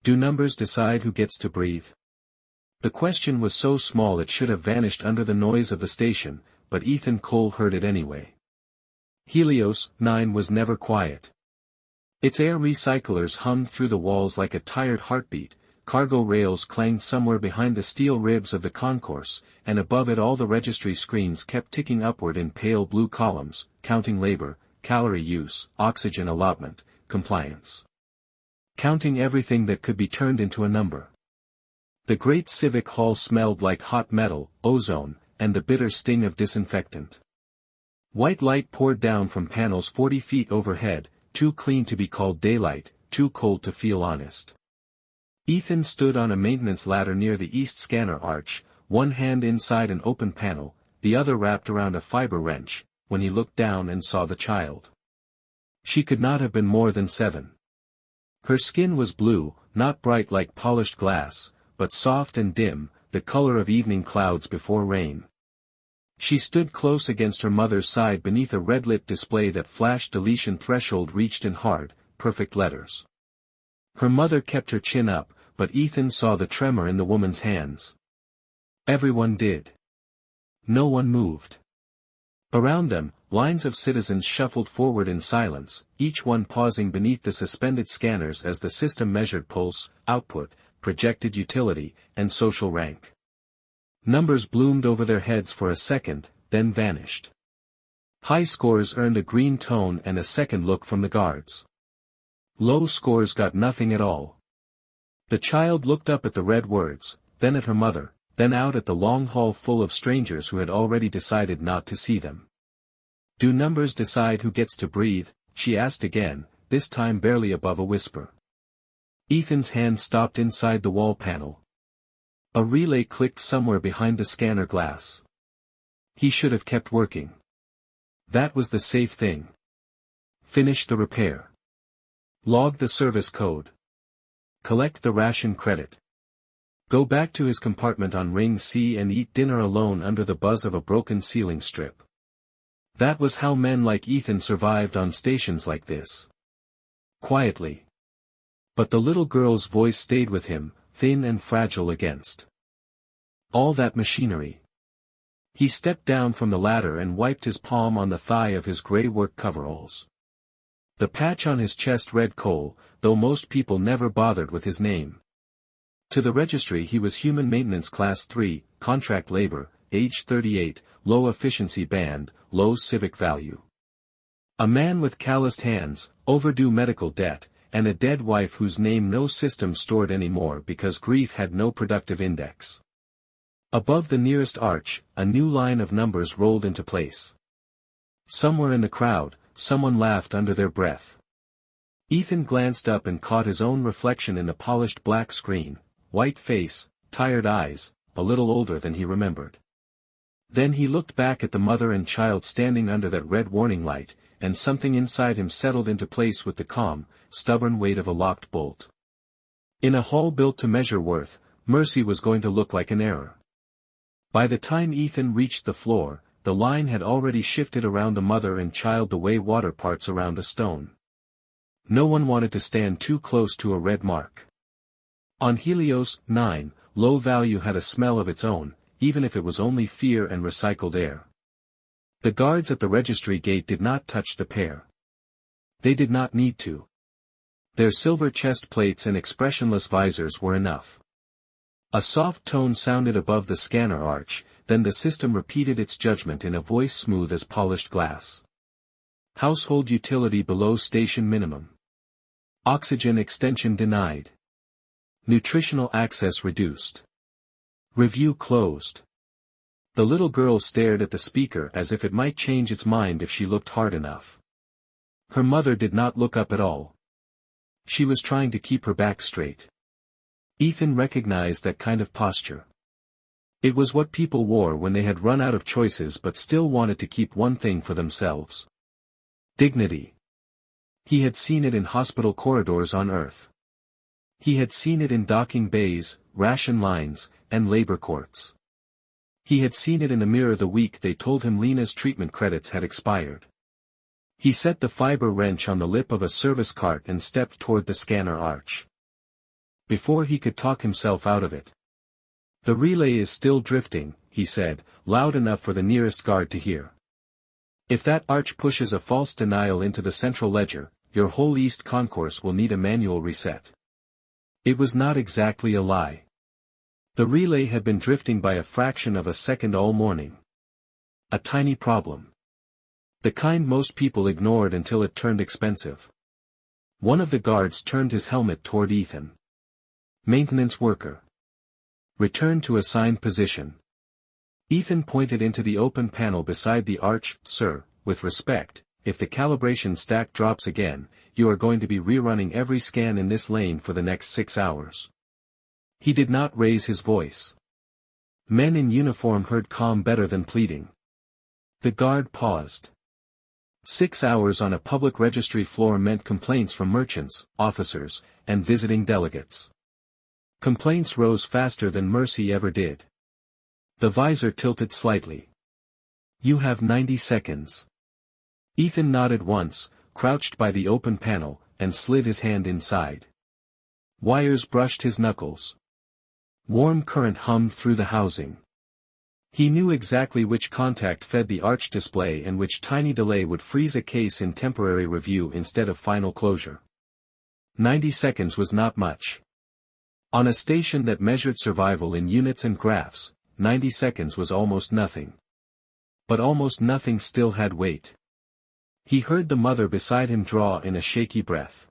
Do numbers decide who gets to breathe? The question was so small it should have vanished under the noise of the station, but Ethan Cole heard it anyway. Helios 9 was never quiet. Its air recyclers hummed through the walls like a tired heartbeat, cargo rails clanged somewhere behind the steel ribs of the concourse, and above it all the registry screens kept ticking upward in pale blue columns, counting labor, calorie use, oxygen allotment, compliance. Counting everything that could be turned into a number. The great civic hall smelled like hot metal, ozone, and the bitter sting of disinfectant. White light poured down from panels 40 feet overhead, too clean to be called daylight, too cold to feel honest. Ethan stood on a maintenance ladder near the east scanner arch, one hand inside an open panel, the other wrapped around a fiber wrench, when he looked down and saw the child. She could not have been more than 7. Her skin was blue, not bright like polished glass, but soft and dim, the color of evening clouds before rain. She stood close against her mother's side beneath a red-lit display that flashed deletion threshold reached in hard, perfect letters. Her mother kept her chin up, but Ethan saw the tremor in the woman's hands. Everyone did. No one moved. Around them, lines of citizens shuffled forward in silence, each one pausing beneath the suspended scanners as the system measured pulse, output, projected utility, and social rank. Numbers bloomed over their heads for a second, then vanished. High scores earned a green tone and a second look from the guards. Low scores got nothing at all. The child looked up at the red words, then at her mother, then out at the long hall full of strangers who had already decided not to see them. Do numbers decide who gets to breathe? She asked again, this time barely above a whisper. Ethan's hand stopped inside the wall panel. A relay clicked somewhere behind the scanner glass. He should have kept working. That was the safe thing. Finish the repair. Log the service code. Collect the ration credit. Go back to his compartment on Ring C and eat dinner alone under the buzz of a broken ceiling strip. That was how men like Ethan survived on stations like this. Quietly. But the little girl's voice stayed with him, thin and fragile against all that machinery. He stepped down from the ladder and wiped his palm on the thigh of his gray work coveralls. The patch on his chest read Cole, though most people never bothered with his name. To the registry he was Human Maintenance Class 3, contract labor, age 38, low efficiency band, low civic value. A man with calloused hands, overdue medical debt, and a dead wife whose name no system stored anymore because grief had no productive index. Above the nearest arch, a new line of numbers rolled into place. Somewhere in the crowd, someone laughed under their breath. Ethan glanced up and caught his own reflection in the polished black screen, white face, tired eyes, a little older than he remembered. Then he looked back at the mother and child standing under that red warning light, and something inside him settled into place with the calm, stubborn weight of a locked bolt. In a hall built to measure worth, mercy was going to look like an error. By the time Ethan reached the floor, the line had already shifted around the mother and child the way water parts around a stone. No one wanted to stand too close to a red mark. On Helios 9, low value had a smell of its own, even if it was only fear and recycled air. The guards at the registry gate did not touch the pair. They did not need to. Their silver chest plates and expressionless visors were enough. A soft tone sounded above the scanner arch, then the system repeated its judgment in a voice smooth as polished glass. Household utility below station minimum. Oxygen extension denied. Nutritional access reduced. Review closed. The little girl stared at the speaker as if it might change its mind if she looked hard enough. Her mother did not look up at all. She was trying to keep her back straight. Ethan recognized that kind of posture. It was what people wore when they had run out of choices but still wanted to keep one thing for themselves. Dignity. He had seen it in hospital corridors on Earth. He had seen it in docking bays, ration lines, and labor courts. He had seen it in the mirror the week they told him Lena's treatment credits had expired. He set the fiber wrench on the lip of a service cart and stepped toward the scanner arch. before he could talk himself out of it. "The relay is still drifting," he said, loud enough for the nearest guard to hear. "If that arch pushes a false denial into the central ledger, your whole east concourse will need a manual reset." It was not exactly a lie. The relay had been drifting by a fraction of a second all morning. A tiny problem. The kind most people ignored until it turned expensive. One of the guards turned his helmet toward Ethan. "Maintenance worker. Return to assigned position." Ethan pointed into the open panel beside the arch. "Sir, with respect, if the calibration stack drops again, you are going to be rerunning every scan in this lane for the next 6 hours." He did not raise his voice. Men in uniform heard calm better than pleading. The guard paused. 6 hours on a public registry floor meant complaints from merchants, officers, and visiting delegates. Complaints rose faster than mercy ever did. The visor tilted slightly. "You have 90 seconds. Ethan nodded once, crouched by the open panel, and slid his hand inside. Wires brushed his knuckles. Warm current hummed through the housing. He knew exactly which contact fed the arch display and which tiny delay would freeze a case in temporary review instead of final closure. 90 seconds was not much. On a station that measured survival in units and graphs, 90 seconds was almost nothing. But almost nothing still had weight. He heard the mother beside him draw in a shaky breath.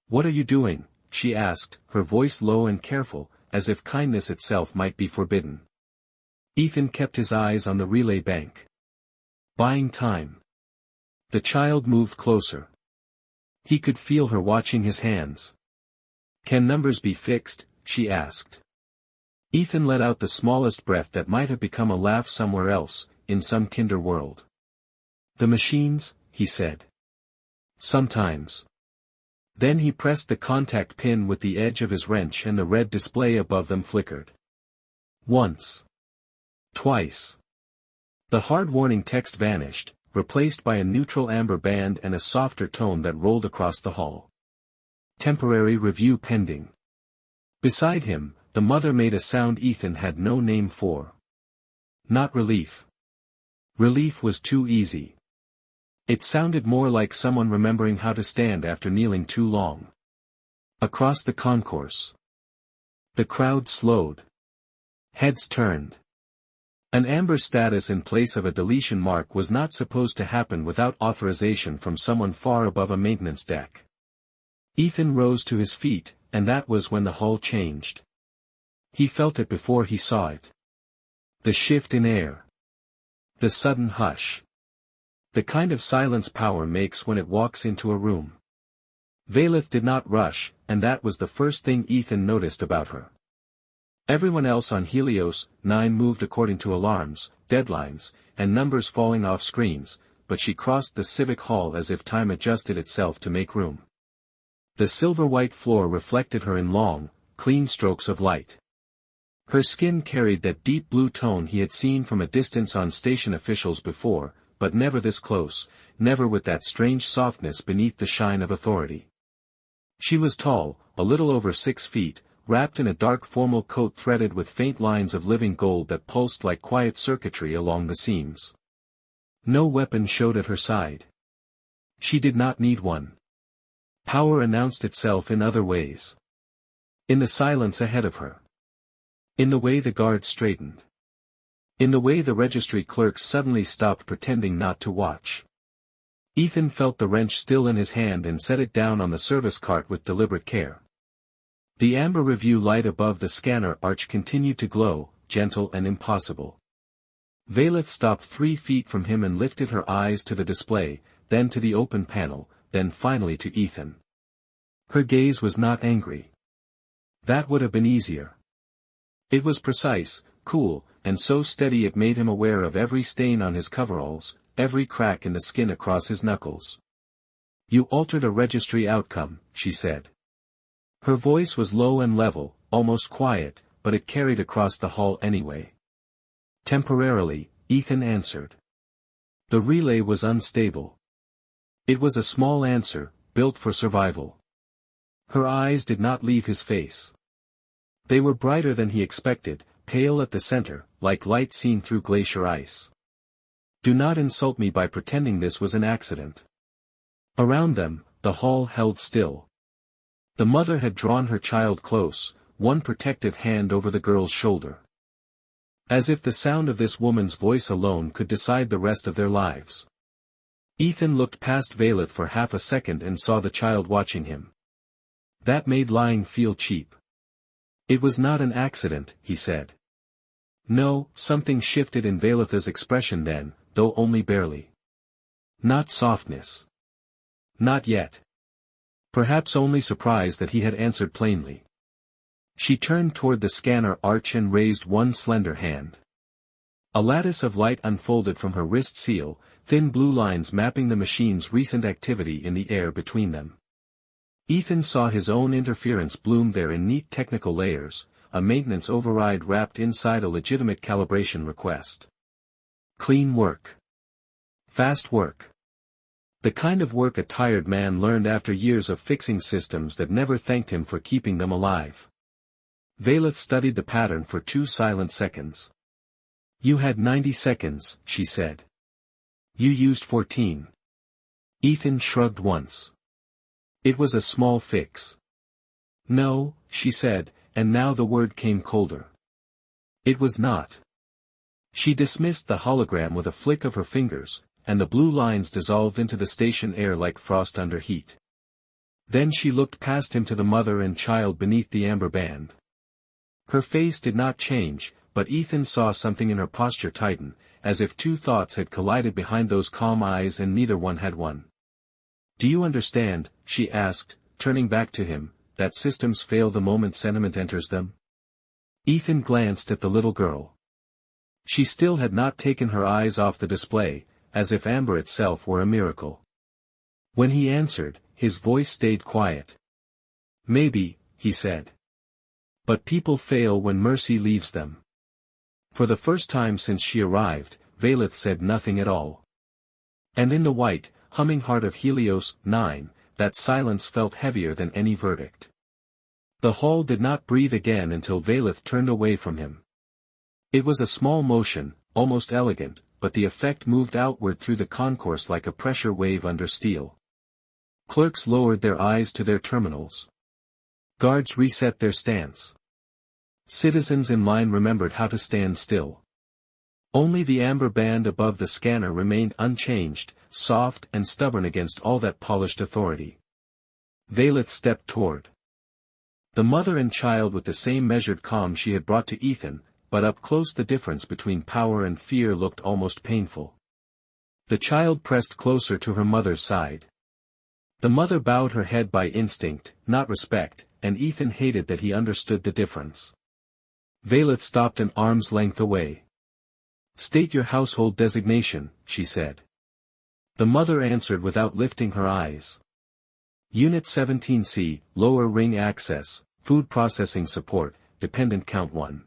"What are you doing?" she asked, her voice low and careful, as if kindness itself might be forbidden. Ethan kept his eyes on the relay bank. "Buying time." The child moved closer. He could feel her watching his hands. "Can numbers be fixed?" she asked. Ethan let out the smallest breath that might have become a laugh somewhere else, in some kinder world. "The machines," he said. "Sometimes." Then he pressed the contact pin with the edge of his wrench and the red display above them flickered. Once. Twice. The hard warning text vanished, replaced by a neutral amber band and a softer tone that rolled across the hall. "Temporary review pending." Beside him, the mother made a sound Ethan had no name for. Not relief. Relief was too easy. It sounded more like someone remembering how to stand after kneeling too long. Across the concourse. The crowd slowed. Heads turned. An amber status in place of a deletion mark was not supposed to happen without authorization from someone far above a maintenance deck. Ethan rose to his feet, and that was when the hull changed. He felt it before he saw it. The shift in air. The sudden hush. The kind of silence power makes when it walks into a room. Valeth did not rush, and that was the first thing Ethan noticed about her. Everyone else on Helios 9 moved according to alarms, deadlines, and numbers falling off screens, but she crossed the civic hall as if time adjusted itself to make room. The silver-white floor reflected her in long, clean strokes of light. Her skin carried that deep blue tone he had seen from a distance on station officials before, but never this close, never with that strange softness beneath the shine of authority. She was tall, a little over 6 feet, wrapped in a dark formal coat threaded with faint lines of living gold that pulsed like quiet circuitry along the seams. No weapon showed at her side. She did not need one. Power announced itself in other ways. In the silence ahead of her. In the way the guards straightened. In the way the registry clerks suddenly stopped pretending not to watch. Ethan felt the wrench still in his hand and set it down on the service cart with deliberate care. The amber review light above the scanner arch continued to glow, gentle and impossible. Valeth stopped 3 feet from him and lifted her eyes to the display, then to the open panel, then finally to Ethan. Her gaze was not angry. That would have been easier. It was precise, cool, and so steady it made him aware of every stain on his coveralls, every crack in the skin across his knuckles. "You altered a registry outcome," she said. Her voice was low and level, almost quiet, but it carried across the hall anyway. "Temporarily," Ethan answered. The relay was unstable. It was a small answer, built for survival. Her eyes did not leave his face. They were brighter than he expected, pale at the center, like light seen through glacier ice. Do not insult me by pretending this was an accident. Around them, the hall held still. The mother had drawn her child close, one protective hand over the girl's shoulder. As if the sound of this woman's voice alone could decide the rest of their lives. Ethan looked past Valeth for half a second and saw the child watching him. That made lying feel cheap. It was not an accident, he said. No, something shifted in Valeth's expression then, though only barely. Not softness. Not yet. Perhaps only surprise that he had answered plainly. She turned toward the scanner arch and raised one slender hand. A lattice of light unfolded from her wrist seal, thin blue lines mapping the machine's recent activity in the air between them. Ethan saw his own interference bloom there in neat technical layers, a maintenance override wrapped inside a legitimate calibration request. Clean work. Fast work. The kind of work a tired man learned after years of fixing systems that never thanked him for keeping them alive. Valeth studied the pattern for 2 silent seconds. You had 90 seconds, she said. You used 14. Ethan shrugged once. It was a small fix. No, she said, and now the word came colder. It was not. She dismissed the hologram with a flick of her fingers, and the blue lines dissolved into the station air like frost under heat. Then she looked past him to the mother and child beneath the amber band. Her face did not change, but Ethan saw something in her posture tighten, as if 2 thoughts had collided behind those calm eyes and neither one had won. Do you understand, she asked, turning back to him, that systems fail the moment sentiment enters them? Ethan glanced at the little girl. She still had not taken her eyes off the display, as if amber itself were a miracle. When he answered, his voice stayed quiet. Maybe, he said. But people fail when mercy leaves them. For the first time since she arrived, Valeth said nothing at all. And in the white, humming heart of Helios 9, that silence felt heavier than any verdict. The hall did not breathe again until Valeth turned away from him. It was a small motion, almost elegant, but the effect moved outward through the concourse like a pressure wave under steel. Clerks lowered their eyes to their terminals. Guards reset their stance. Citizens in line remembered how to stand still. Only the amber band above the scanner remained unchanged, soft and stubborn against all that polished authority. Valeth stepped toward the mother and child with the same measured calm she had brought to Ethan, but up close the difference between power and fear looked almost painful. The child pressed closer to her mother's side. The mother bowed her head by instinct, not respect, and Ethan hated that he understood the difference. Valeth stopped an arm's length away. State your household designation, she said. The mother answered without lifting her eyes. Unit 17C, lower ring access, food processing support, dependent count 1.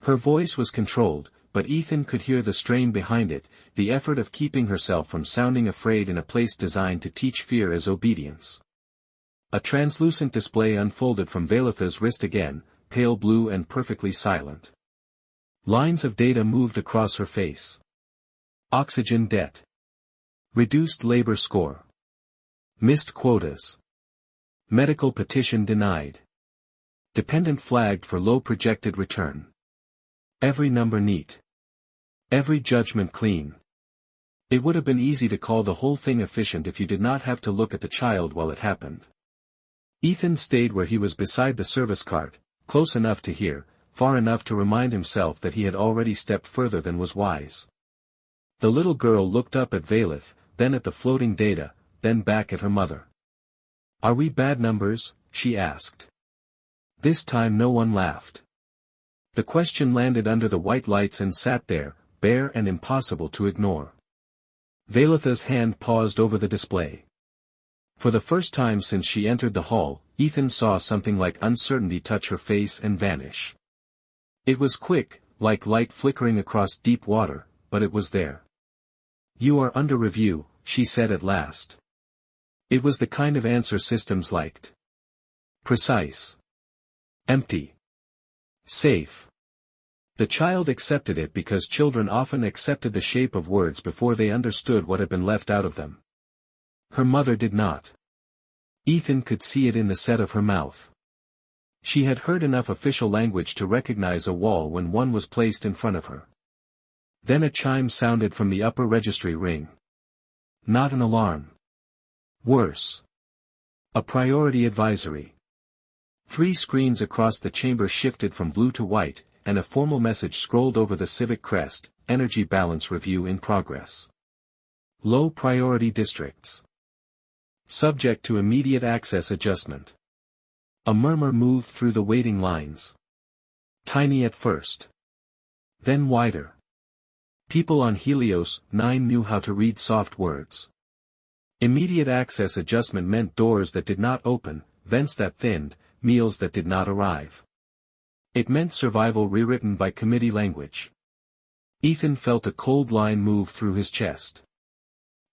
Her voice was controlled, but Ethan could hear the strain behind it, the effort of keeping herself from sounding afraid in a place designed to teach fear as obedience. A translucent display unfolded from Valeth's wrist again, pale blue and perfectly silent. Lines of data moved across her face. Oxygen debt. Reduced labor score. Missed quotas. Medical petition denied. Dependent flagged for low projected return. Every number neat. Every judgment clean. It would have been easy to call the whole thing efficient if you did not have to look at the child while it happened. Ethan stayed where he was beside the service cart, close enough to hear, far enough to remind himself that he had already stepped further than was wise. The little girl looked up at Valeth, then at the floating data, then back at her mother. Are we bad numbers? She asked. This time no one laughed. The question landed under the white lights and sat there, bare and impossible to ignore. Valeth's hand paused over the display. For the first time since she entered the hall, Ethan saw something like uncertainty touch her face and vanish. It was quick, like light flickering across deep water, but it was there. You are under review, she said at last. It was the kind of answer systems liked. Precise. Empty. Safe. The child accepted it because children often accepted the shape of words before they understood what had been left out of them. Her mother did not. Ethan could see it in the set of her mouth. She had heard enough official language to recognize a wall when one was placed in front of her. Then a chime sounded from the upper registry ring. Not an alarm. Worse. A priority advisory. 3 screens across the chamber shifted from blue to white, and a formal message scrolled over the civic crest: energy balance review in progress. Low priority districts. Subject to immediate access adjustment. A murmur moved through the waiting lines. Tiny at first. Then wider. People on Helios 9 knew how to read soft words. Immediate access adjustment meant doors that did not open, vents that thinned, meals that did not arrive. It meant survival rewritten by committee language. Ethan felt a cold line move through his chest.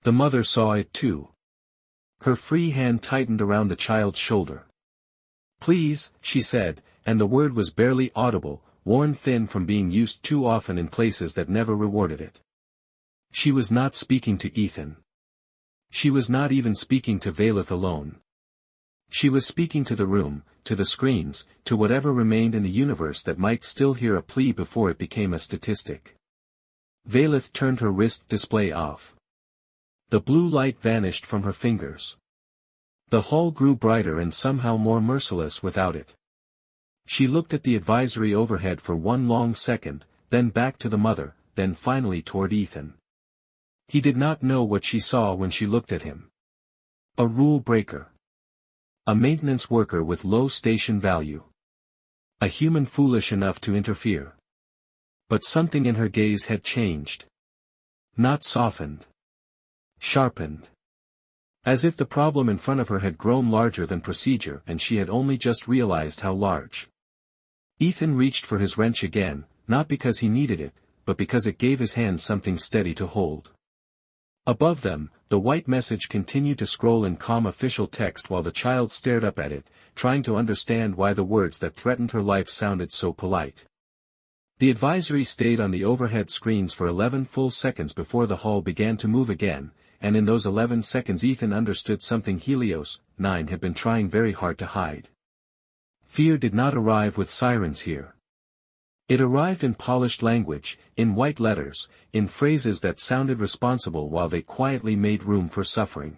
The mother saw it too. Her free hand tightened around the child's shoulder. "Please," she said, and the word was barely audible, worn thin from being used too often in places that never rewarded it. She was not speaking to Ethan. She was not even speaking to Valeth alone. She was speaking to the room, to the screens, to whatever remained in the universe that might still hear a plea before it became a statistic. Valeth turned her wrist display off. The blue light vanished from her fingers. The hall grew brighter and somehow more merciless without it. She looked at the advisory overhead for one long second, then back to the mother, then finally toward Ethan. He did not know what she saw when she looked at him. A rule breaker. A maintenance worker with low station value. A human foolish enough to interfere. But something in her gaze had changed. Not softened. Sharpened. As if the problem in front of her had grown larger than procedure and she had only just realized how large. Ethan reached for his wrench again, not because he needed it, but because it gave his hand something steady to hold. Above them, the white message continued to scroll in calm official text while the child stared up at it, trying to understand why the words that threatened her life sounded so polite. The advisory stayed on the overhead screens for 11 full seconds before the hall began to move again, and in those 11 seconds Ethan understood something Helios 9 had been trying very hard to hide. Fear did not arrive with sirens here. It arrived in polished language, in white letters, in phrases that sounded responsible while they quietly made room for suffering.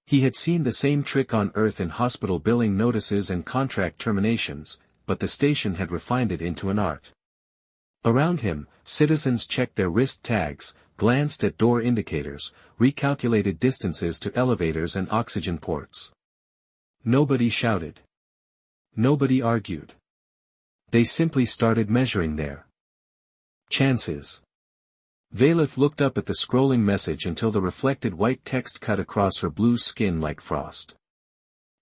He had seen the same trick on Earth in hospital billing notices and contract terminations, but the station had refined it into an art. Around him, citizens checked their wrist tags, glanced at door indicators, recalculated distances to elevators and oxygen ports. Nobody shouted. Nobody argued. They simply started measuring their chances. Valeth looked up at the scrolling message until the reflected white text cut across her blue skin like frost.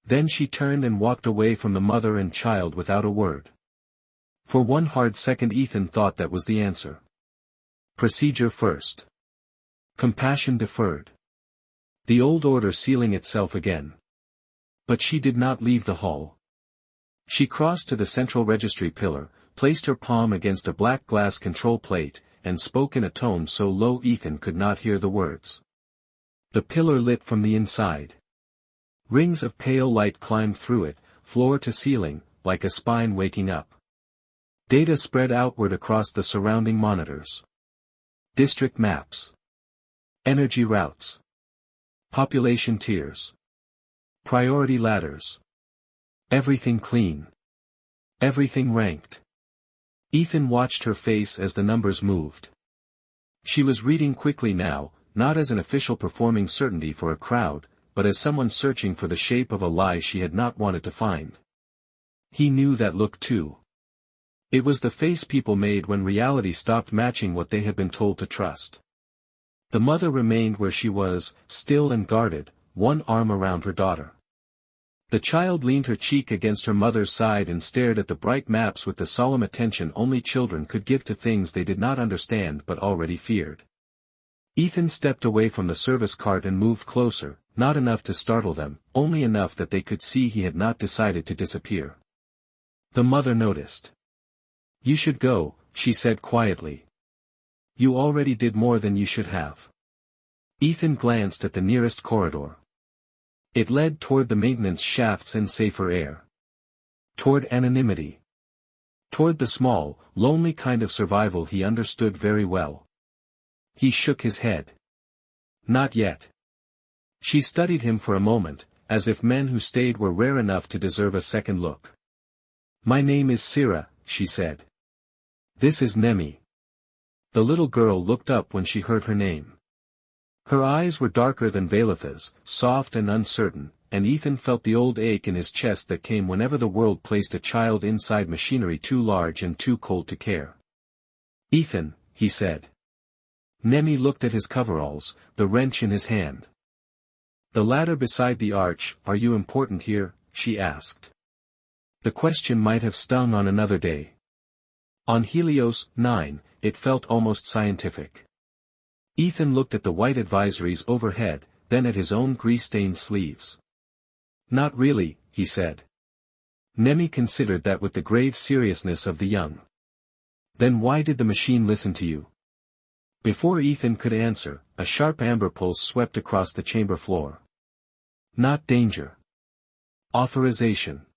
Then she turned and walked away from the mother and child without a word. For one hard second Ethan thought that was the answer. Procedure first. Compassion deferred. The old order sealing itself again. But she did not leave the hall. She crossed to the central registry pillar, placed her palm against a black glass control plate, and spoke in a tone so low Ethan could not hear the words. The pillar lit from the inside. Rings of pale light climbed through it, floor to ceiling, like a spine waking up. Data spread outward across the surrounding monitors. District maps. Energy routes. Population tiers. Priority ladders. Everything clean. Everything ranked. Ethan watched her face as the numbers moved. She was reading quickly now, not as an official performing certainty for a crowd, but as someone searching for the shape of a lie she had not wanted to find. He knew that look too. It was the face people made when reality stopped matching what they had been told to trust. The mother remained where she was, still and guarded, one arm around her daughter. The child leaned her cheek against her mother's side and stared at the bright maps with the solemn attention only children could give to things they did not understand but already feared. Ethan stepped away from the service cart and moved closer, not enough to startle them, only enough that they could see he had not decided to disappear. The mother noticed. "You should go," she said quietly. "You already did more than you should have." Ethan glanced at the nearest corridor. It led toward the maintenance shafts and safer air. Toward anonymity. Toward the small, lonely kind of survival he understood very well. He shook his head. "Not yet." She studied him for a moment, as if men who stayed were rare enough to deserve a second look. "My name is Sira," she said. "This is Nemi." The little girl looked up when she heard her name. Her eyes were darker than Vailitha's, soft and uncertain, and Ethan felt the old ache in his chest that came whenever the world placed a child inside machinery too large and too cold to care. "Ethan," he said. Nemi looked at his coveralls, the wrench in his hand. "The ladder beside the arch, are you important here?" she asked. The question might have stung on another day. On Helios 9, it felt almost scientific. Ethan looked at the white advisories overhead, then at his own grease-stained sleeves. "Not really," he said. Nemi considered that with the grave seriousness of the young. "Then why did the machine listen to you?" Before Ethan could answer, a sharp amber pulse swept across the chamber floor. "Not danger. Authorization."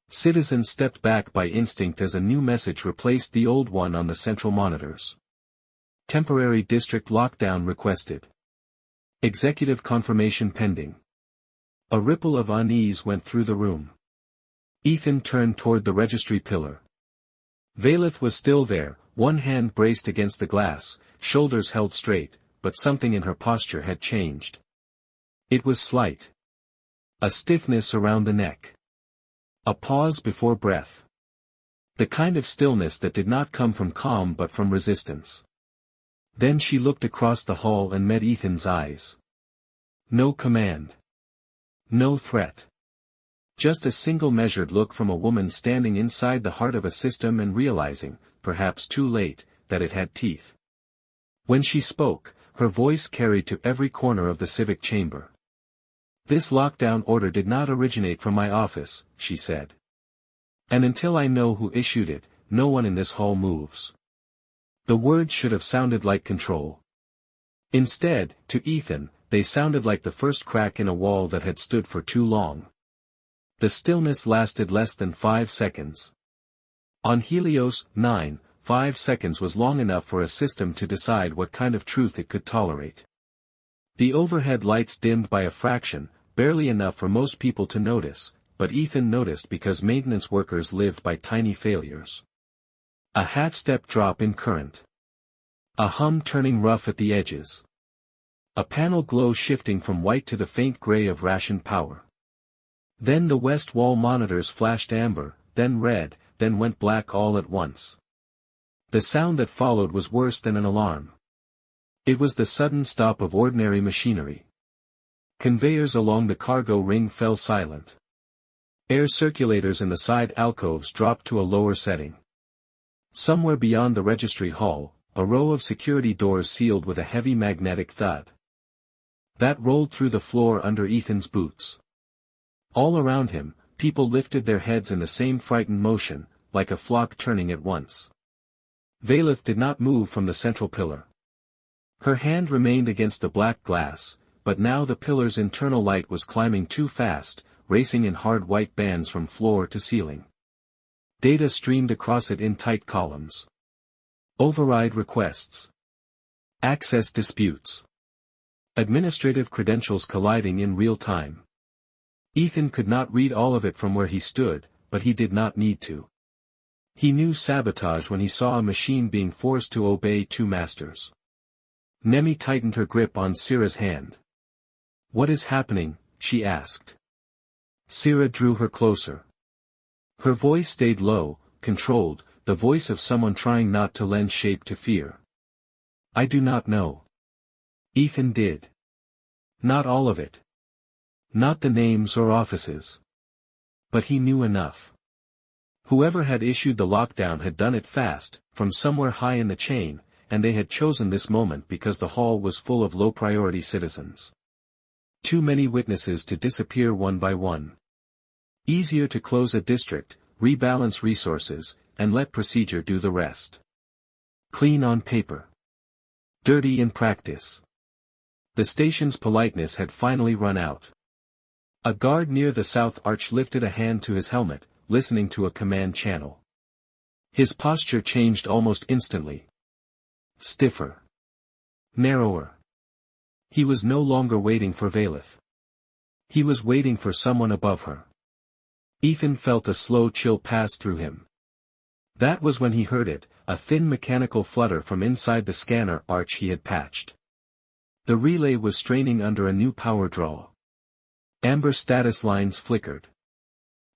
Citizens stepped back by instinct as a new message replaced the old one on the central monitors. "Temporary district lockdown requested. Executive confirmation pending." A ripple of unease went through the room. Ethan turned toward the registry pillar. Vailith was still there, one hand braced against the glass, shoulders held straight, but something in her posture had changed. It was slight. A stiffness around the neck. A pause before breath. The kind of stillness that did not come from calm but from resistance. Then she looked across the hall and met Ethan's eyes. No command. No threat. Just a single measured look from a woman standing inside the heart of a system and realizing, perhaps too late, that it had teeth. When she spoke, her voice carried to every corner of the civic chamber. "This lockdown order did not originate from my office," she said. "And until I know who issued it, no one in this hall moves." The words should have sounded like control. Instead, to Ethan, they sounded like the first crack in a wall that had stood for too long. The stillness lasted less than 5 seconds. On Helios 9, 5 seconds was long enough for a system to decide what kind of truth it could tolerate. The overhead lights dimmed by a fraction, barely enough for most people to notice, but Ethan noticed because maintenance workers lived by tiny failures. A half-step drop in current. A hum turning rough at the edges. A panel glow shifting from white to the faint gray of rationed power. Then the west wall monitors flashed amber, then red, then went black all at once. The sound that followed was worse than an alarm. It was the sudden stop of ordinary machinery. Conveyors along the cargo ring fell silent. Air circulators in the side alcoves dropped to a lower setting. Somewhere beyond the registry hall, a row of security doors sealed with a heavy magnetic thud. That rolled through the floor under Ethan's boots. All around him, people lifted their heads in the same frightened motion, like a flock turning at once. Vailith did not move from the central pillar. Her hand remained against the black glass, but now the pillar's internal light was climbing too fast, racing in hard white bands from floor to ceiling. Data streamed across it in tight columns. Override requests. Access disputes. Administrative credentials colliding in real time. Ethan could not read all of it from where he stood, but he did not need to. He knew sabotage when he saw a machine being forced to obey two masters. Nemi tightened her grip on Sira's hand. "What is happening?" she asked. Sira drew her closer. Her voice stayed low, controlled, the voice of someone trying not to lend shape to fear. "I do not know." Ethan did. Not all of it. Not the names or offices. But he knew enough. Whoever had issued the lockdown had done it fast, from somewhere high in the chain, and they had chosen this moment because the hall was full of low-priority citizens. Too many witnesses to disappear one by one. Easier to close a district, rebalance resources, and let procedure do the rest. Clean on paper. Dirty in practice. The station's politeness had finally run out. A guard near the south arch lifted a hand to his helmet, listening to a command channel. His posture changed almost instantly. Stiffer. Narrower. He was no longer waiting for Valeth. He was waiting for someone above her. Ethan felt a slow chill pass through him. That was when he heard it, a thin mechanical flutter from inside the scanner arch he had patched. The relay was straining under a new power draw. Amber status lines flickered.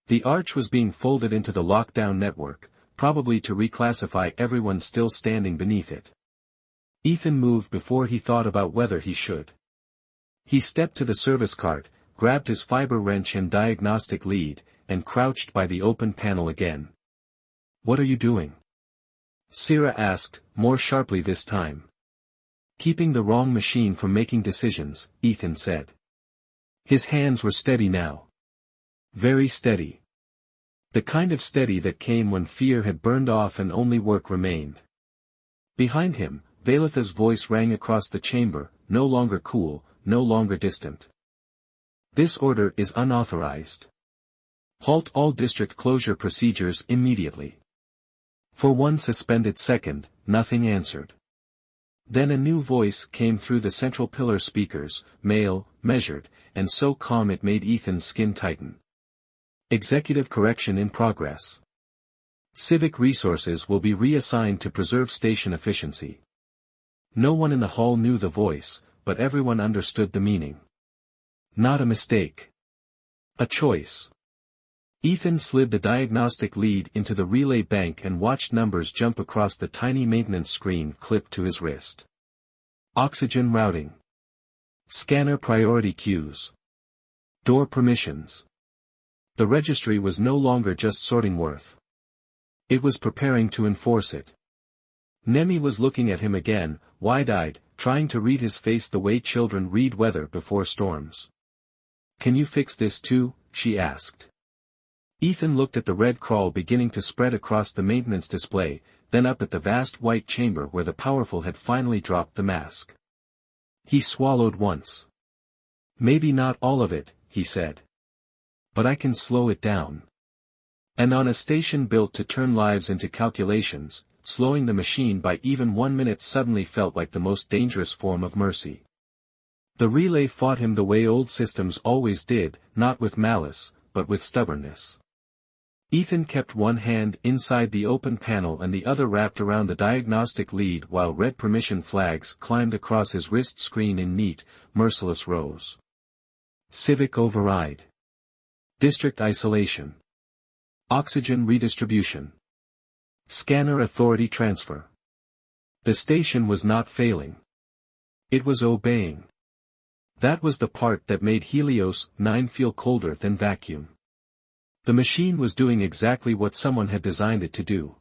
The arch was being folded into the lockdown network, probably to reclassify everyone still standing beneath it. Ethan moved before he thought about whether he should. He stepped to the service cart, grabbed his fiber wrench and diagnostic lead, and crouched by the open panel again. "What are you doing?" Sierra asked, more sharply this time. "Keeping the wrong machine from making decisions," Ethan said. His hands were steady now. Very steady. The kind of steady that came when fear had burned off and only work remained. Behind him, Valetha's voice rang across the chamber, no longer cool, no longer distant. "This order is unauthorized. Halt all district closure procedures immediately." For one suspended second, nothing answered. Then a new voice came through the central pillar speakers, male, measured, and so calm it made Ethan's skin tighten. "Executive correction in progress. Civic resources will be reassigned to preserve station efficiency." No one in the hall knew the voice, but everyone understood the meaning. Not a mistake. A choice. Ethan slid the diagnostic lead into the relay bank and watched numbers jump across the tiny maintenance screen clipped to his wrist. Oxygen routing. Scanner priority queues. Door permissions. The registry was no longer just sorting worth. It was preparing to enforce it. Nemi was looking at him again, wide-eyed, trying to read his face the way children read weather before storms. "Can you fix this too?" she asked. Ethan looked at the red crawl beginning to spread across the maintenance display, then up at the vast white chamber where the powerful had finally dropped the mask. He swallowed once. "Maybe not all of it," he said. "But I can slow it down." And on a station built to turn lives into calculations, slowing the machine by even 1 minute suddenly felt like the most dangerous form of mercy. The relay fought him the way old systems always did, not with malice, but with stubbornness. Ethan kept one hand inside the open panel and the other wrapped around the diagnostic lead while red permission flags climbed across his wrist screen in neat, merciless rows. Civic override. District isolation. Oxygen redistribution. Scanner authority transfer. The station was not failing. It was obeying. That was the part that made Helios 9 feel colder than vacuum. The machine was doing exactly what someone had designed it to do.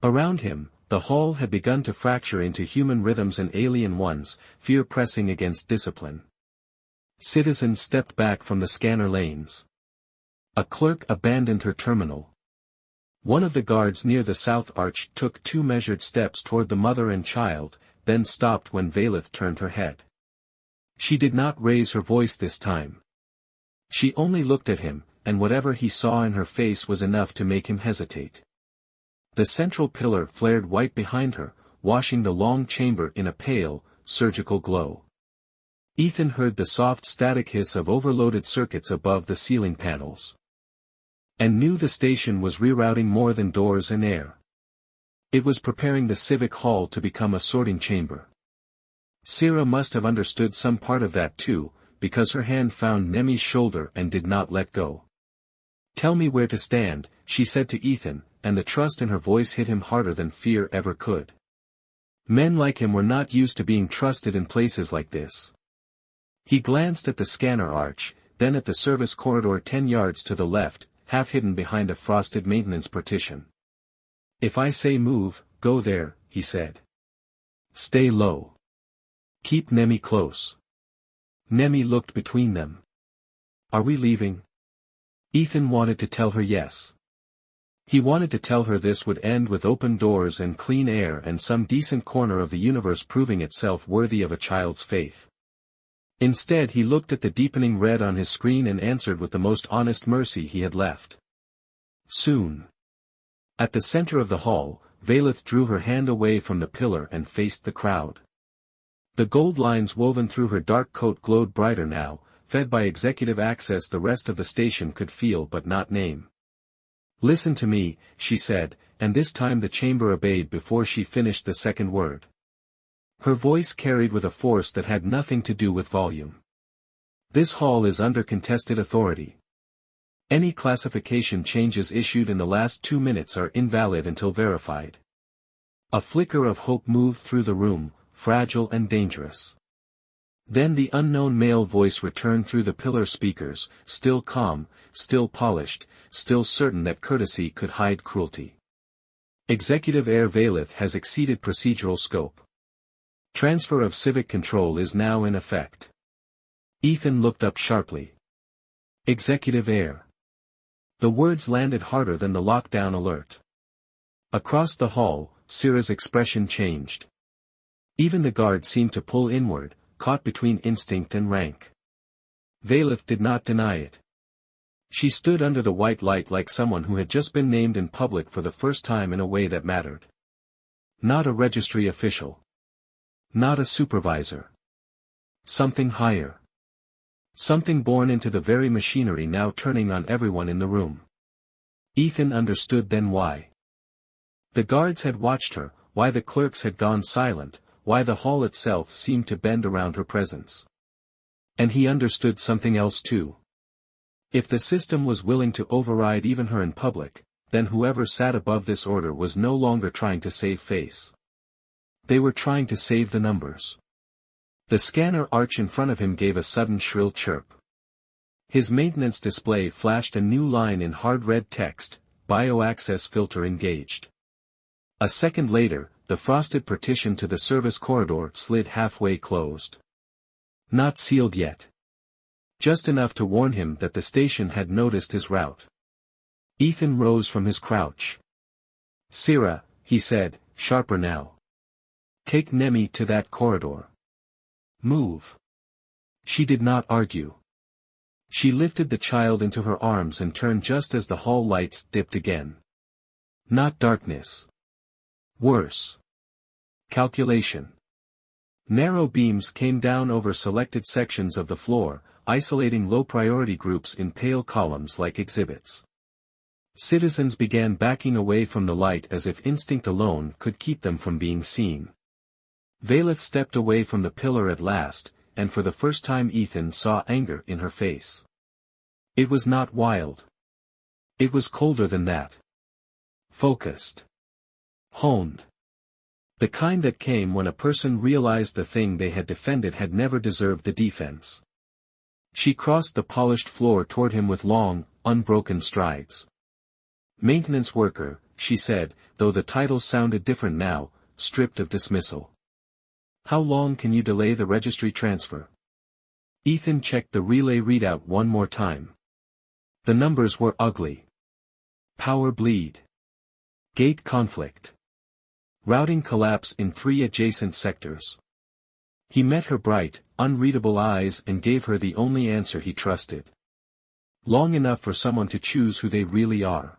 Around him, the hall had begun to fracture into human rhythms and alien ones, fear pressing against discipline. Citizens stepped back from the scanner lanes. A clerk abandoned her terminal. One of the guards near the south arch took 2 measured steps toward the mother and child, then stopped when Valeth turned her head. She did not raise her voice this time. She only looked at him, and whatever he saw in her face was enough to make him hesitate. The central pillar flared white behind her, washing the long chamber in a pale, surgical glow. Ethan heard the soft static hiss of overloaded circuits above the ceiling panels. And knew the station was rerouting more than doors and air. It was preparing the civic hall to become a sorting chamber. Sierra must have understood some part of that too, because her hand found Nemi's shoulder and did not let go. "Tell me where to stand," she said to Ethan, and the trust in her voice hit him harder than fear ever could. Men like him were not used to being trusted in places like this. He glanced at the scanner arch, then at the service corridor 10 yards to the left, half hidden behind a frosted maintenance partition. "If I say move, go there," he said. Stay low. Keep Nemi close. Nemi looked between them. Are we leaving? Ethan wanted to tell her yes. He wanted to tell her this would end with open doors and clean air and some decent corner of the universe proving itself worthy of a child's faith. Instead he looked at the deepening red on his screen and answered with the most honest mercy he had left. Soon. At the center of the hall, Valeth drew her hand away from the pillar and faced the crowd. The gold lines woven through her dark coat glowed brighter now, fed by executive access the rest of the station could feel but not name. Listen to me, she said, and this time the chamber obeyed before she finished the second word. Her voice carried with a force that had nothing to do with volume. This hall is under contested authority. Any classification changes issued in the last 2 minutes are invalid until verified. A flicker of hope moved through the room, fragile and dangerous. Then the unknown male voice returned through the pillar speakers, still calm, still polished, still certain that courtesy could hide cruelty. Executive Heir Valeth has exceeded procedural scope. Transfer of civic control is now in effect. Ethan looked up sharply. Executive Heir. The words landed harder than the lockdown alert. Across the hall, Syrah's expression changed. Even the guard seemed to pull inward, caught between instinct and rank. Valeth did not deny it. She stood under the white light like someone who had just been named in public for the first time in a way that mattered. Not a registry official. Not a supervisor. Something higher. Something born into the very machinery now turning on everyone in the room. Ethan understood then why. The guards had watched her, why the clerks had gone silent, why the hall itself seemed to bend around her presence. And he understood something else too. If the system was willing to override even her in public, then whoever sat above this order was no longer trying to save face. They were trying to save the numbers. The scanner arch in front of him gave a sudden shrill chirp. His maintenance display flashed a new line in hard red text, bio-access filter engaged. A second later, the frosted partition to the service corridor slid halfway closed. Not sealed yet. Just enough to warn him that the station had noticed his route. Ethan rose from his crouch. Syrah, he said, sharper now. Take Nemi to that corridor. Move. She did not argue. She lifted the child into her arms and turned just as the hall lights dipped again. Not darkness. Worse. Calculation. Narrow beams came down over selected sections of the floor, isolating low-priority groups in pale columns like exhibits. Citizens began backing away from the light as if instinct alone could keep them from being seen. Valeth stepped away from the pillar at last, and for the first time Ethan saw anger in her face. It was not wild. It was colder than that. Focused. Honed. The kind that came when a person realized the thing they had defended had never deserved the defense. She crossed the polished floor toward him with long, unbroken strides. Maintenance worker, she said, though the title sounded different now, stripped of dismissal. How long can you delay the registry transfer? Ethan checked the relay readout one more time. The numbers were ugly. Power bleed. Gate conflict. Routing collapse in 3 adjacent sectors. He met her bright, unreadable eyes and gave her the only answer he trusted. Long enough for someone to choose who they really are.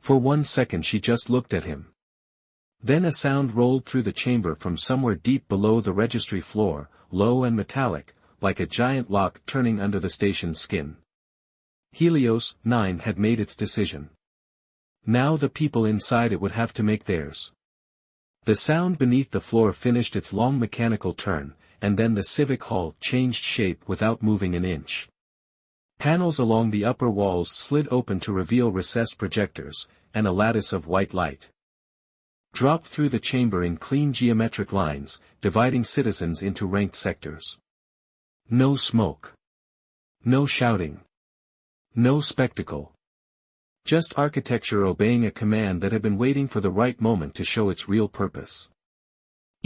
For 1 second she just looked at him. Then a sound rolled through the chamber from somewhere deep below the registry floor, low and metallic, like a giant lock turning under the station's skin. Helios 9 had made its decision. Now the people inside it would have to make theirs. The sound beneath the floor finished its long mechanical turn, and then the civic hall changed shape without moving an inch. Panels along the upper walls slid open to reveal recessed projectors, and a lattice of white light dropped through the chamber in clean geometric lines, dividing citizens into ranked sectors. No smoke. No shouting. No spectacle. Just architecture obeying a command that had been waiting for the right moment to show its real purpose.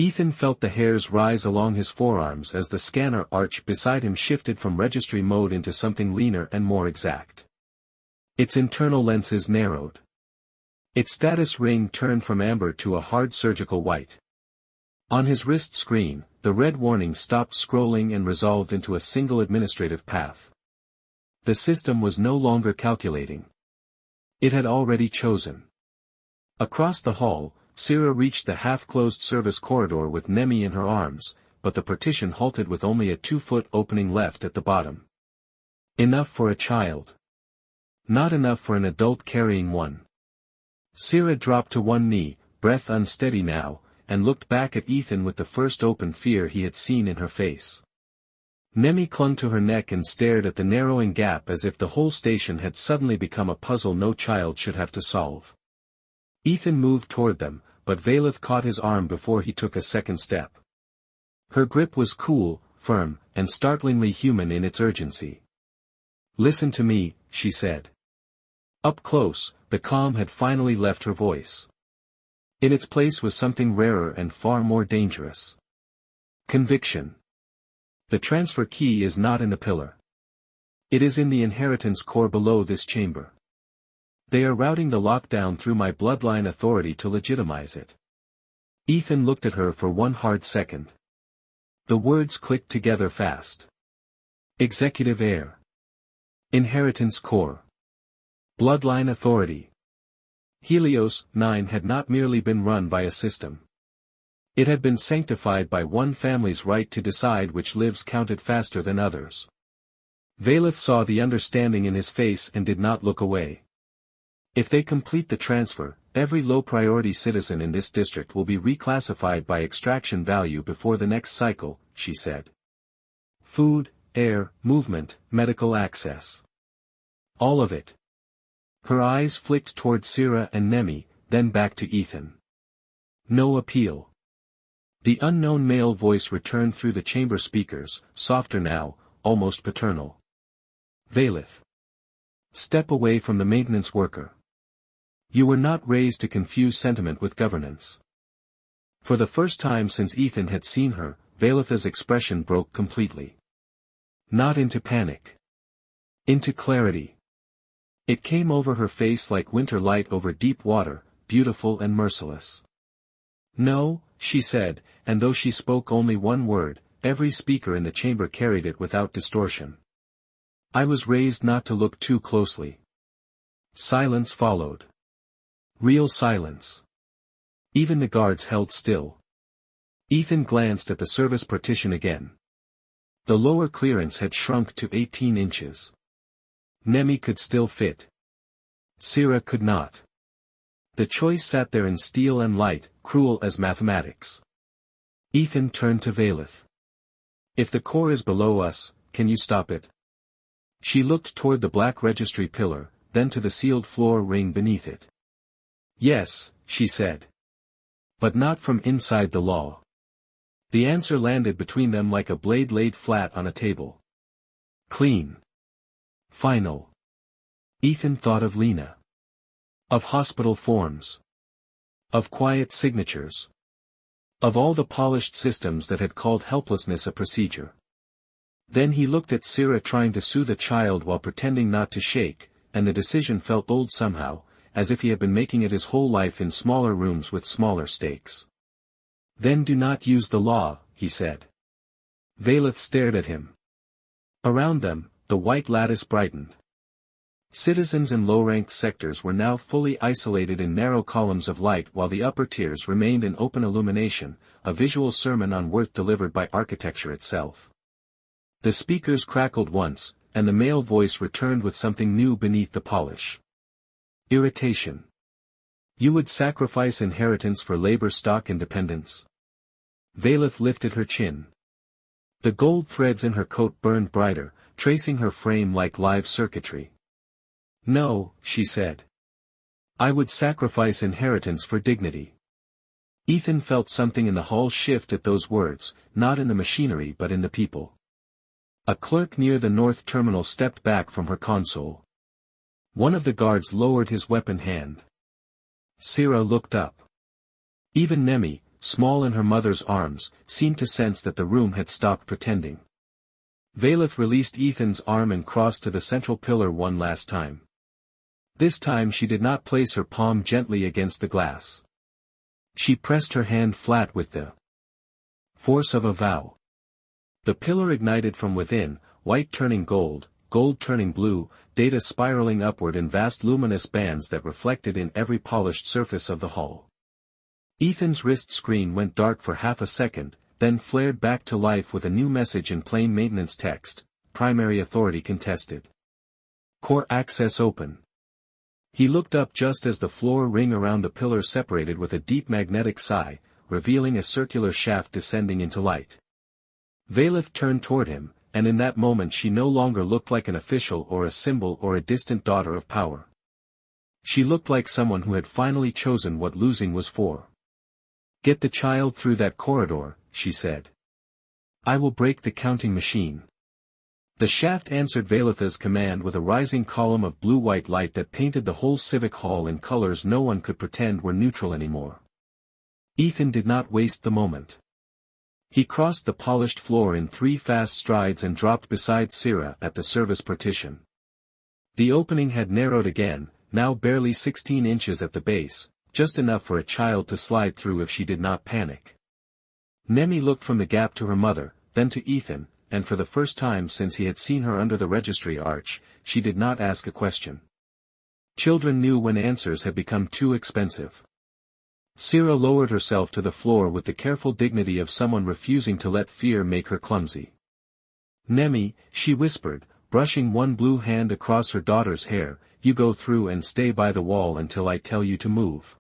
Ethan felt the hairs rise along his forearms as the scanner arch beside him shifted from registry mode into something leaner and more exact. Its internal lenses narrowed. Its status ring turned from amber to a hard surgical white. On his wrist screen, the red warning stopped scrolling and resolved into a single administrative path. The system was no longer calculating. It had already chosen. Across the hall, Sira reached the half-closed service corridor with Nemi in her arms, but the partition halted with only a 2-foot opening left at the bottom. Enough for a child. Not enough for an adult carrying one. Sira dropped to one knee, breath unsteady now, and looked back at Ethan with the first open fear he had seen in her face. Nemi clung to her neck and stared at the narrowing gap as if the whole station had suddenly become a puzzle no child should have to solve. Ethan moved toward them, but Valeth caught his arm before he took a second step. Her grip was cool, firm, and startlingly human in its urgency. "Listen to me," she said. Up close, the calm had finally left her voice. In its place was something rarer and far more dangerous. Conviction. The transfer key is not in the pillar. It is in the inheritance core below this chamber. They are routing the lockdown through my bloodline authority to legitimize it. Ethan looked at her for one hard second. The words clicked together fast. Executive heir. Inheritance core. Bloodline authority. Helios 9 had not merely been run by a system. It had been sanctified by one family's right to decide which lives counted faster than others. Valeth saw the understanding in his face and did not look away. If they complete the transfer, every low-priority citizen in this district will be reclassified by extraction value before the next cycle, she said. Food, air, movement, medical access. All of it. Her eyes flicked toward Sira and Nemi, then back to Ethan. No appeal. The unknown male voice returned through the chamber speakers, softer now, almost paternal. Valeth. Step away from the maintenance worker. You were not raised to confuse sentiment with governance. For the first time since Ethan had seen her, Valeth's expression broke completely. Not into panic. Into clarity. It came over her face like winter light over deep water, beautiful and merciless. No, she said, and though she spoke only one word, every speaker in the chamber carried it without distortion. I was raised not to look too closely. Silence followed. Real silence. Even the guards held still. Ethan glanced at the service partition again. The lower clearance had shrunk to 18 inches. Nemi could still fit. Sira could not. The choice sat there in steel and light, cruel as mathematics. Ethan turned to Valeth. If the core is below us, can you stop it? She looked toward the black registry pillar, then to the sealed floor ring beneath it. Yes, she said. But not from inside the law. The answer landed between them like a blade laid flat on a table. Clean. Final. Ethan thought of Lena. Of hospital forms. Of quiet signatures. Of all the polished systems that had called helplessness a procedure. Then he looked at Sira trying to soothe a child while pretending not to shake, and the decision felt old somehow, as if he had been making it his whole life in smaller rooms with smaller stakes. Then do not use the law, he said. Valeth stared at him. Around them, the white lattice brightened. Citizens in low-ranked sectors were now fully isolated in narrow columns of light while the upper tiers remained in open illumination, a visual sermon on worth delivered by architecture itself. The speakers crackled once, and the male voice returned with something new beneath the polish. Irritation. You would sacrifice inheritance for labor stock independence? Valeth lifted her chin. The gold threads in her coat burned brighter, tracing her frame like live circuitry. No, she said. I would sacrifice inheritance for dignity. Ethan felt something in the hall shift at those words, not in the machinery but in the people. A clerk near the north terminal stepped back from her console. One of the guards lowered his weapon hand. Sira looked up. Even Nemi, small in her mother's arms, seemed to sense that the room had stopped pretending. Vailith released Ethan's arm and crossed to the central pillar one last time. This time she did not place her palm gently against the glass. She pressed her hand flat with the force of a vow. The pillar ignited from within, white turning gold, gold turning blue, data spiraling upward in vast luminous bands that reflected in every polished surface of the hull. Ethan's wrist screen went dark for half a second, then flared back to life with a new message in plain maintenance text: primary authority contested. Core access open. He looked up just as the floor ring around the pillar separated with a deep magnetic sigh, revealing a circular shaft descending into light. Vailith turned toward him, and in that moment she no longer looked like an official or a symbol or a distant daughter of power. She looked like someone who had finally chosen what losing was for. "Get the child through that corridor," she said. "I will break the counting machine." The shaft answered Vailith's command with a rising column of blue-white light that painted the whole civic hall in colors no one could pretend were neutral anymore. Ethan did not waste the moment. He crossed the polished floor in 3 fast strides and dropped beside Syrah at the service partition. The opening had narrowed again, now barely 16 inches at the base, just enough for a child to slide through if she did not panic. Nemi looked from the gap to her mother, then to Ethan, and for the first time since he had seen her under the registry arch, she did not ask a question. Children knew when answers had become too expensive. Syrah lowered herself to the floor with the careful dignity of someone refusing to let fear make her clumsy. "Nemi," she whispered, brushing one blue hand across her daughter's hair, "you go through and stay by the wall until I tell you to move."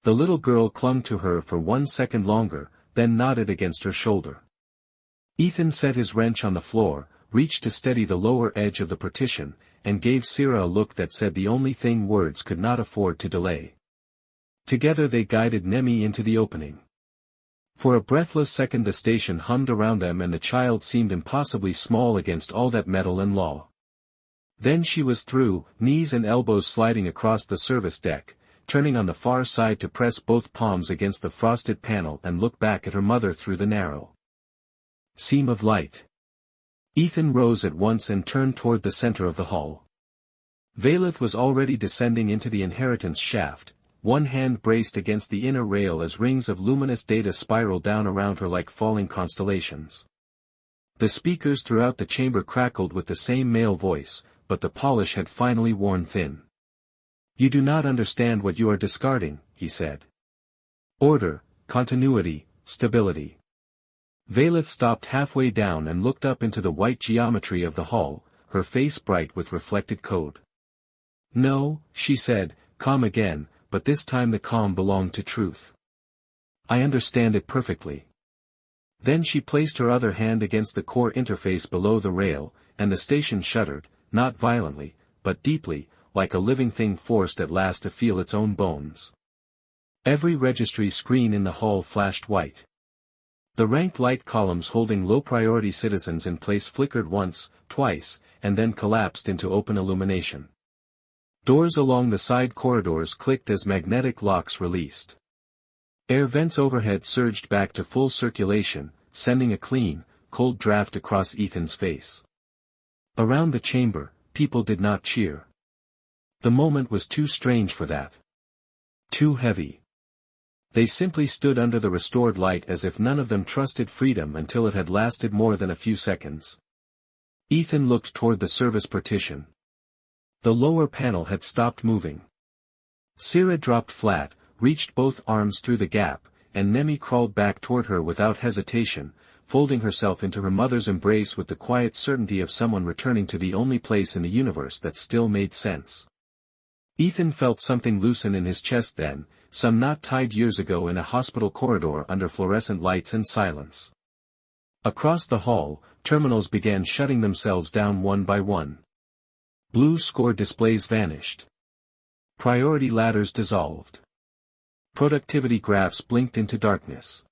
The little girl clung to her for 1 second longer, then nodded against her shoulder. Ethan set his wrench on the floor, reached to steady the lower edge of the partition, and gave Syrah a look that said the only thing words could not afford to delay. Together they guided Nemi into the opening. For a breathless second the station hummed around them and the child seemed impossibly small against all that metal and law. Then she was through, knees and elbows sliding across the service deck, turning on the far side to press both palms against the frosted panel and look back at her mother through the narrow seam of light. Ethan rose at once and turned toward the center of the hall. Vailith was already descending into the inheritance shaft, one hand braced against the inner rail as rings of luminous data spiraled down around her like falling constellations. The speakers throughout the chamber crackled with the same male voice, but the polish had finally worn thin. "You do not understand what you are discarding," he said. "Order, continuity, stability." Vailith stopped halfway down and looked up into the white geometry of the hall, her face bright with reflected code. "No," she said, calm again, but this time the calm belonged to truth. "I understand it perfectly." Then she placed her other hand against the core interface below the rail, and the station shuddered, not violently, but deeply, like a living thing forced at last to feel its own bones. Every registry screen in the hall flashed white. The ranked light columns holding low-priority citizens in place flickered once, twice, and then collapsed into open illumination. Doors along the side corridors clicked as magnetic locks released. Air vents overhead surged back to full circulation, sending a clean, cold draft across Ethan's face. Around the chamber, people did not cheer. The moment was too strange for that. Too heavy. They simply stood under the restored light as if none of them trusted freedom until it had lasted more than a few seconds. Ethan looked toward the service partition. The lower panel had stopped moving. Syrah dropped flat, reached both arms through the gap, and Nemi crawled back toward her without hesitation, folding herself into her mother's embrace with the quiet certainty of someone returning to the only place in the universe that still made sense. Ethan felt something loosen in his chest then, some knot tied years ago in a hospital corridor under fluorescent lights and silence. Across the hall, terminals began shutting themselves down one by one. Blue score displays vanished. Priority ladders dissolved. Productivity graphs blinked into darkness.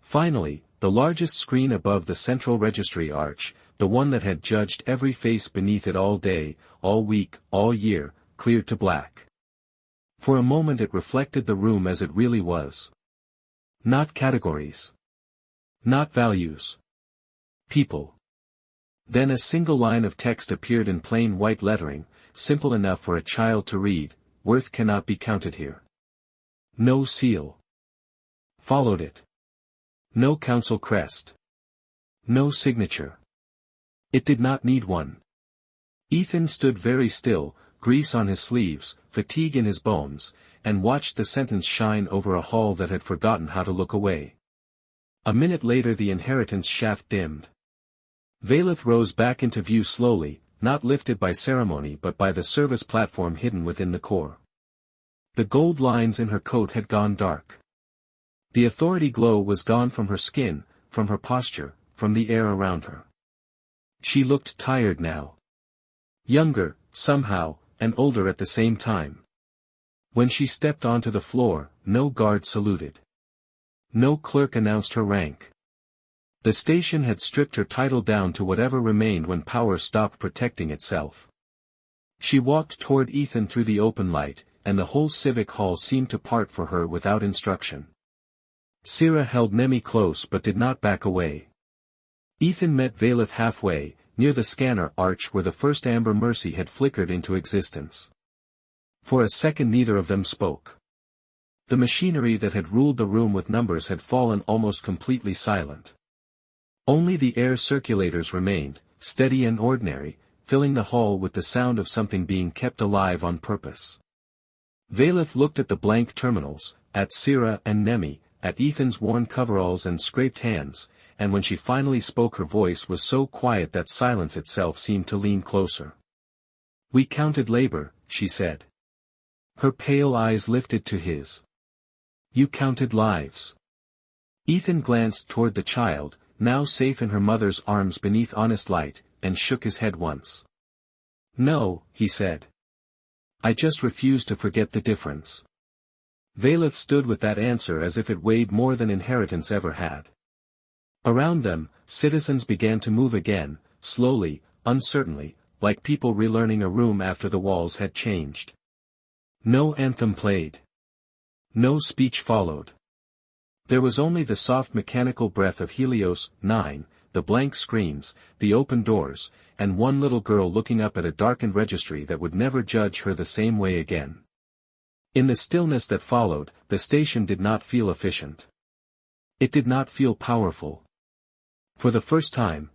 Finally, the largest screen above the central registry arch, the one that had judged every face beneath it all day, all week, all year, cleared to black. For a moment it reflected the room as it really was. Not categories. Not values. People. Then a single line of text appeared in plain white lettering, simple enough for a child to read: "Worth cannot be counted here." No seal. Followed it. No council crest. No signature. It did not need one. Ethan stood very still, grease on his sleeves, fatigue in his bones, and watched the sentence shine over a hall that had forgotten how to look away. A minute later the inheritance shaft dimmed. Valeth rose back into view slowly, not lifted by ceremony but by the service platform hidden within the core. The gold lines in her coat had gone dark. The authority glow was gone from her skin, from her posture, from the air around her. She looked tired now. Younger, somehow, and older at the same time. When she stepped onto the floor, no guard saluted. No clerk announced her rank. The station had stripped her title down to whatever remained when power stopped protecting itself. She walked toward Ethan through the open light, and the whole civic hall seemed to part for her without instruction. Sira held Nemi close but did not back away. Ethan met Valeth halfway, near the scanner arch where the first amber mercy had flickered into existence. For a second neither of them spoke. The machinery that had ruled the room with numbers had fallen almost completely silent. Only the air circulators remained, steady and ordinary, filling the hall with the sound of something being kept alive on purpose. Valeth looked at the blank terminals, at Sira and Nemi, at Ethan's worn coveralls and scraped hands, and when she finally spoke her voice was so quiet that silence itself seemed to lean closer. "We counted labor," she said. Her pale eyes lifted to his. "You counted lives." Ethan glanced toward the child, now safe in her mother's arms beneath honest light, and shook his head once. "No," he said. "I just refuse to forget the difference." Valeth stood with that answer as if it weighed more than inheritance ever had. Around them, citizens began to move again, slowly, uncertainly, like people relearning a room after the walls had changed. No anthem played. No speech followed. There was only the soft mechanical breath of Helios 9, the blank screens, the open doors, and one little girl looking up at a darkened registry that would never judge her the same way again. In the stillness that followed, the station did not feel efficient. It did not feel powerful. For the first time,